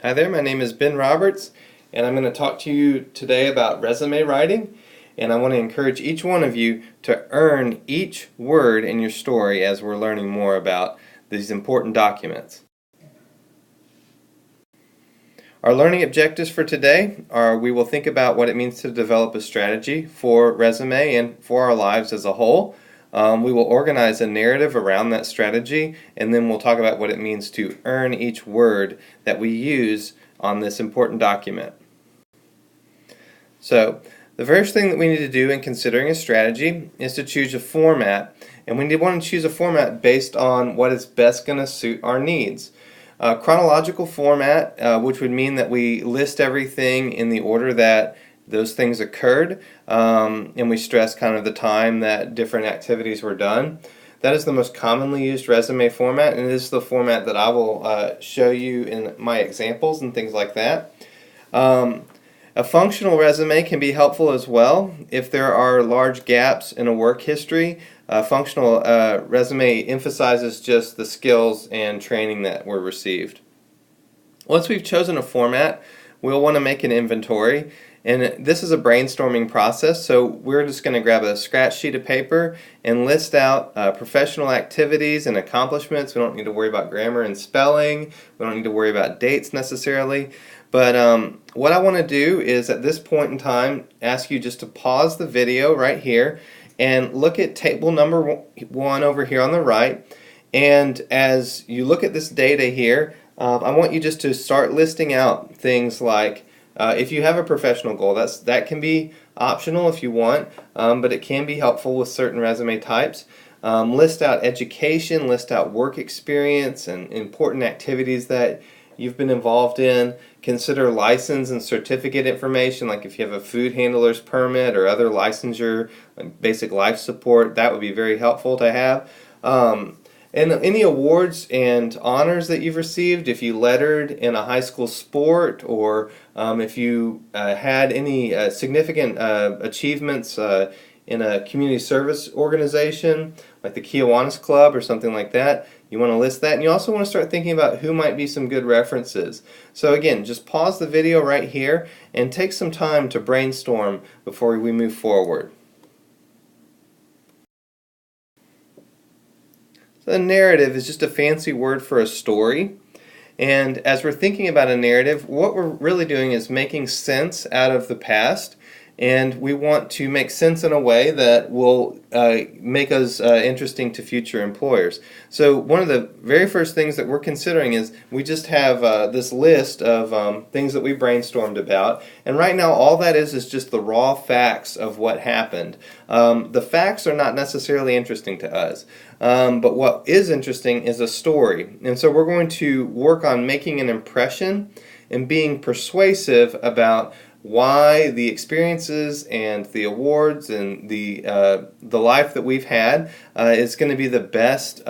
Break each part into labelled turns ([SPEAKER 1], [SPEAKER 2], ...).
[SPEAKER 1] Hi there, my name is Ben Roberts, and I'm going to talk to you today about resume writing. And I want to encourage each one of you to earn each word in your story as we're learning more about these important documents. Our learning objectives for today are we will think about what it means to develop a strategy for resume and for our lives as a whole. We will organize a narrative around that strategy, and then we'll talk about what it means to earn each word that we use on this important document. So, the first thing that we need to do in considering a strategy is to choose a format, and we want to choose a format based on what is best going to suit our needs. Chronological format, which would mean that we list everything in the order that those things occurred, and we stress kind of the time that different activities were done. That is the most commonly used resume format, and it is the format that I will show you in my examples and things like that. A functional resume can be helpful as well. If there are large gaps in a work history, a functional resume emphasizes just the skills and training that were received. Once we've chosen a format, we'll want to make an inventory. And this is a brainstorming process, so we're just going to grab a scratch sheet of paper and list out professional activities and accomplishments. We don't need to worry about grammar and spelling. We don't need to worry about dates necessarily. But what I want to do is at this point in time ask you just to pause the video right here and look at table number 1 over here on the right. And as you look at this data here, I want you just to start listing out things like if you have a professional goal, that can be optional if you want, but it can be helpful with certain resume types. List out education, list out work experience and important activities that you've been involved in. Consider license and certificate information, like if you have a food handler's permit or other licensure, like basic life support, that would be very helpful to have. And any awards and honors that you've received, if you lettered in a high school sport, or if you had any significant achievements in a community service organization, like the Kiwanis Club or something like that, you want to list that. And you also want to start thinking about who might be some good references. So again, just pause the video right here and take some time to brainstorm before we move forward. A narrative is just a fancy word for a story. And as we're thinking about a narrative, what we're really doing is making sense out of the past. And we want to make sense in a way that will make us interesting to future employers. So one of the very first things that we're considering is we just have this list of things that we brainstormed about. And right now all that is just the raw facts of what happened. The facts are not necessarily interesting to us. But what is interesting is a story. And so we're going to work on making an impression and being persuasive about why the experiences and the awards and the life that we've had is going to be the best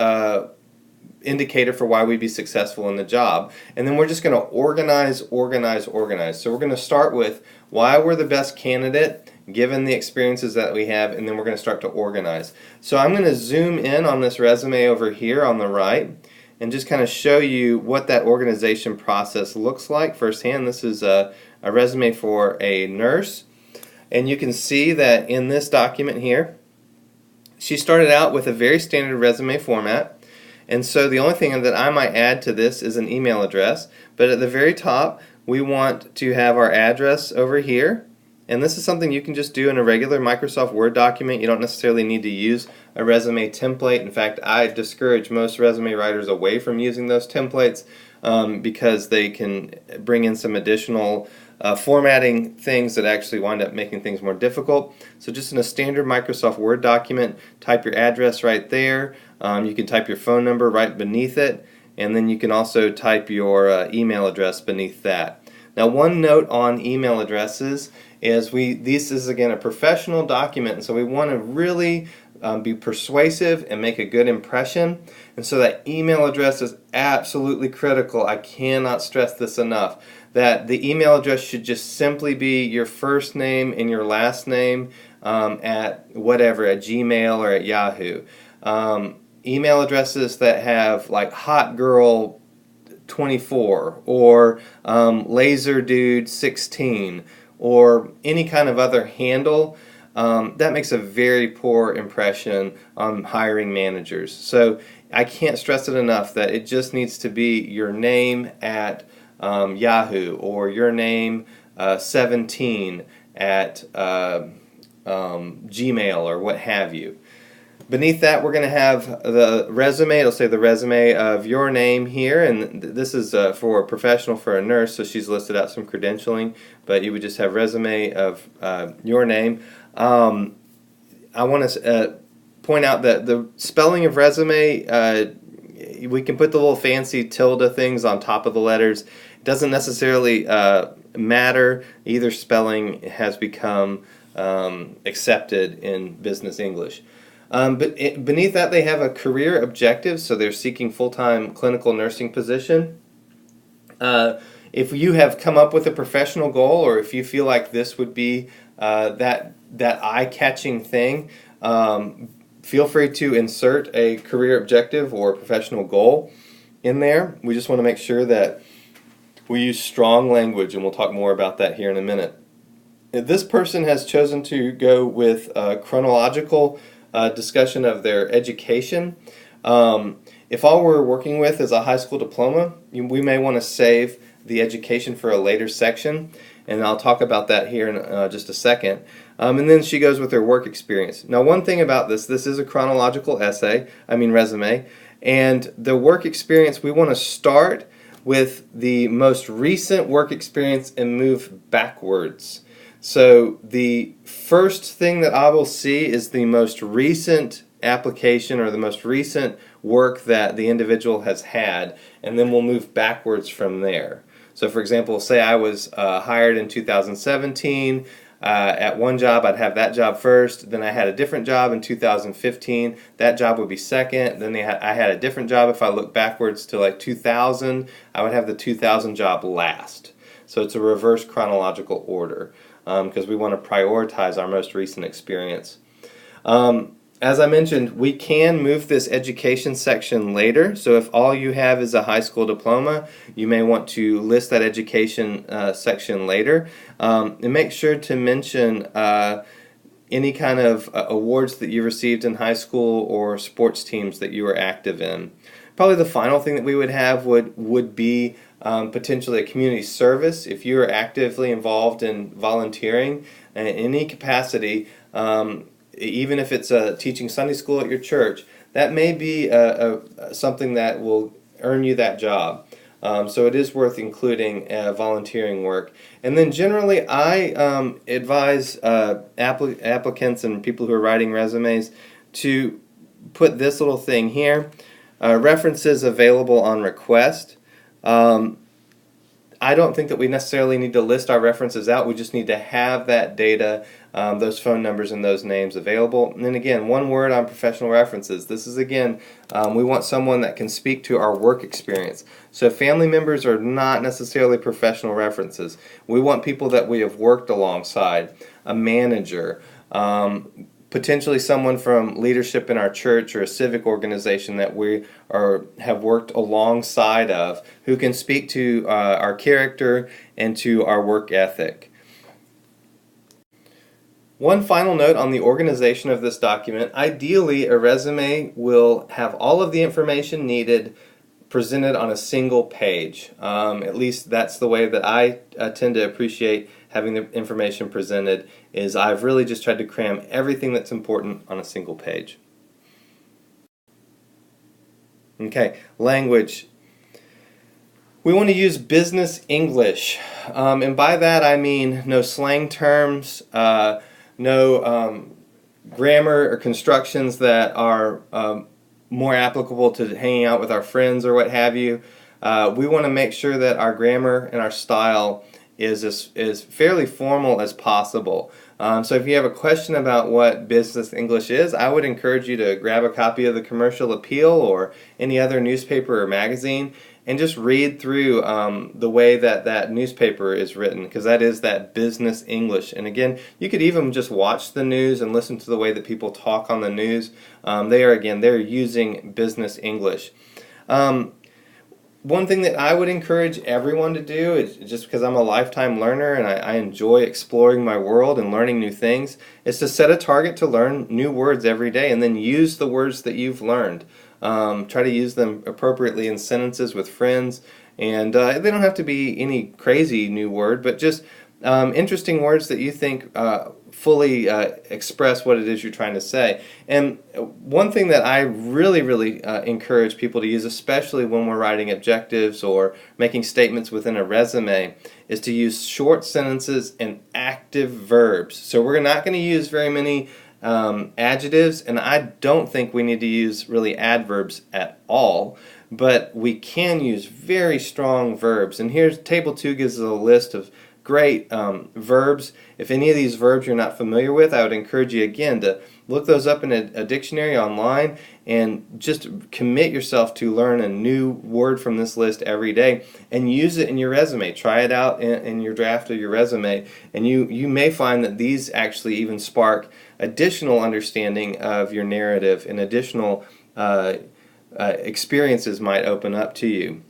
[SPEAKER 1] indicator for why we'd be successful in the job. And then we're just going to organize. So we're going to start with why we're the best candidate given the experiences that we have, and then we're going to start to organize. So I'm going to zoom in on this resume over here on the right and just kind of show you what that organization process looks like firsthand. This is a resume for a nurse, and you can see that in this document here, she started out with a very standard resume format, and so the only thing that I might add to this is an email address, but at the very top we want to have our address over here. And this is something you can just do in a regular Microsoft Word document. You don't necessarily need to use a resume template. In fact, I discourage most resume writers away from using those templates because they can bring in some additional formatting things that actually wind up making things more difficult. So just in a standard Microsoft Word document, type your address right there. You can type your phone number right beneath it, and then you can also type your email address beneath that. Now, one note on email addresses is this is again a professional document, and so we want to really be persuasive and make a good impression, and so that email address is absolutely critical. I cannot stress this enough, that the email address should just simply be your first name and your last name at whatever, at Gmail or at Yahoo. Email addresses that have like hot girl 24 or Laser Dude 16 or any kind of other handle, that makes a very poor impression on hiring managers. So I can't stress it enough that it just needs to be your name at Yahoo, or your name 17 at Gmail, or what have you. Beneath that, we're going to have the resume. It'll say the resume of your name here, and this is for a professional, for a nurse, so she's listed out some credentialing, but you would just have resume of your name. I want to point out that the spelling of resume, we can put the little fancy tilde things on top of the letters. It doesn't necessarily matter. Either spelling has become accepted in business English. But beneath that, they have a career objective, so they're seeking full-time clinical nursing position. If you have come up with a professional goal, or if you feel like this would be that eye-catching thing, feel free to insert a career objective or professional goal in there. We just want to make sure that we use strong language, and we'll talk more about that here in a minute. This person has chosen to go with a chronological discussion of their education. If all we're working with is a high school diploma, we may want to save the education for a later section, and I'll talk about that here in just a second. And then she goes with her work experience. Now, one thing about this is a chronological resume, and the work experience, we want to start with the most recent work experience and move backwards. So the first thing that I will see is the most recent application or the most recent work that the individual has had, and then we'll move backwards from there. So for example, say I was hired in 2017 at one job, I'd have that job first, then I had a different job in 2015, that job would be second, then I had a different job. If I look backwards to like 2000, I would have the 2000 job last. So it's a reverse chronological order, because we want to prioritize our most recent experience. As I mentioned, we can move this education section later, so if all you have is a high school diploma, you may want to list that education section later. And make sure to mention any kind of awards that you received in high school or sports teams that you were active in. Probably the final thing that we would have would be potentially a community service. If you are actively involved in volunteering in any capacity, even if it's teaching Sunday school at your church, that may be something that will earn you that job. So it is worth including volunteering work. And then generally, I advise applicants and people who are writing resumes to put this little thing here, references available on request. I don't think that we necessarily need to list our references out. We just need to have that data, those phone numbers and those names available. And then again, one word on professional references. This is again, we want someone that can speak to our work experience. So family members are not necessarily professional references. We want people that we have worked alongside, a manager, potentially someone from leadership in our church or a civic organization that we have worked alongside of, who can speak to our character and to our work ethic. One final note on the organization of this document. Ideally, a resume will have all of the information needed presented on a single page. At least that's the way that I tend to appreciate having the information presented, is I've really just tried to cram everything that's important on a single page. Okay, language. We want to use business English, and by that I mean no slang terms, no grammar or constructions that are more applicable to hanging out with our friends or what have you. We want to make sure that our grammar and our style is fairly formal as possible. So if you have a question about what business English is, I would encourage you to grab a copy of the Commercial Appeal or any other newspaper or magazine and just read through the way that newspaper is written, because that is that business English. And again, you could even just watch the news and listen to the way that people talk on the news. They're using business English. one thing that I would encourage everyone to do, is just because I'm a lifetime learner and I enjoy exploring my world and learning new things, is to set a target to learn new words every day and then use the words that you've learned. Try to use them appropriately in sentences with friends, and they don't have to be any crazy new word, but just interesting words that you think fully express what it is you're trying to say. And one thing that I really encourage people to use, especially when we're writing objectives or making statements within a resume, is to use short sentences and active verbs. So we're not going to use very many adjectives, and I don't think we need to use really adverbs at all, but we can use very strong verbs. And here's Table 2 gives us a list of great verbs. If any of these verbs you're not familiar with, I would encourage you again to look those up in a dictionary online and just commit yourself to learn a new word from this list every day and use it in your resume. Try it out in your draft of your resume, and you may find that these actually even spark additional understanding of your narrative, and additional experiences might open up to you.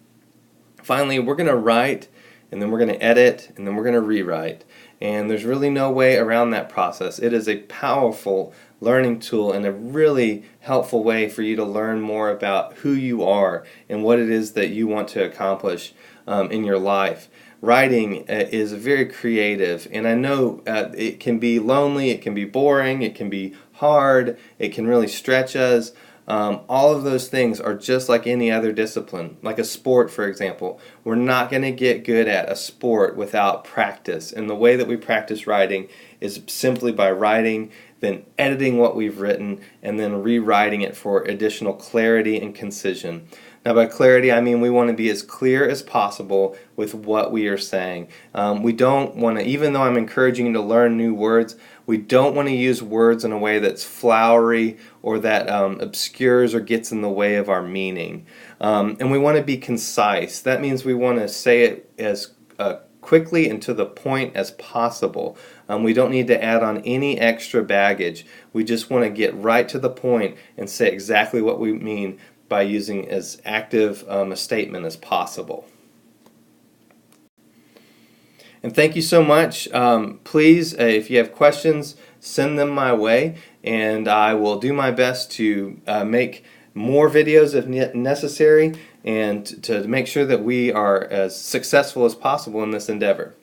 [SPEAKER 1] Finally, we're going to write, and then we're going to edit, and then we're going to rewrite. And there's really no way around that process. It is a powerful learning tool and a really helpful way for you to learn more about who you are and what it is that you want to accomplish in your life. Writing is very creative, and I know it can be lonely, it can be boring, it can be hard, it can really stretch us. All of those things are just like any other discipline, like a sport, for example. We're not going to get good at a sport without practice, and the way that we practice writing is simply by writing, then editing what we've written, and then rewriting it for additional clarity and concision. Now, by clarity, I mean we want to be as clear as possible with what we are saying. We don't want to, even though I'm encouraging you to learn new words, we don't want to use words in a way that's flowery or that obscures or gets in the way of our meaning. And we want to be concise. That means we want to say it as quickly and to the point as possible. We don't need to add on any extra baggage. We just want to get right to the point and say exactly what we mean by using as active a statement as possible. And thank you so much. Please, if you have questions, send them my way, and I will do my best to make more videos if necessary, and to make sure that we are as successful as possible in this endeavor.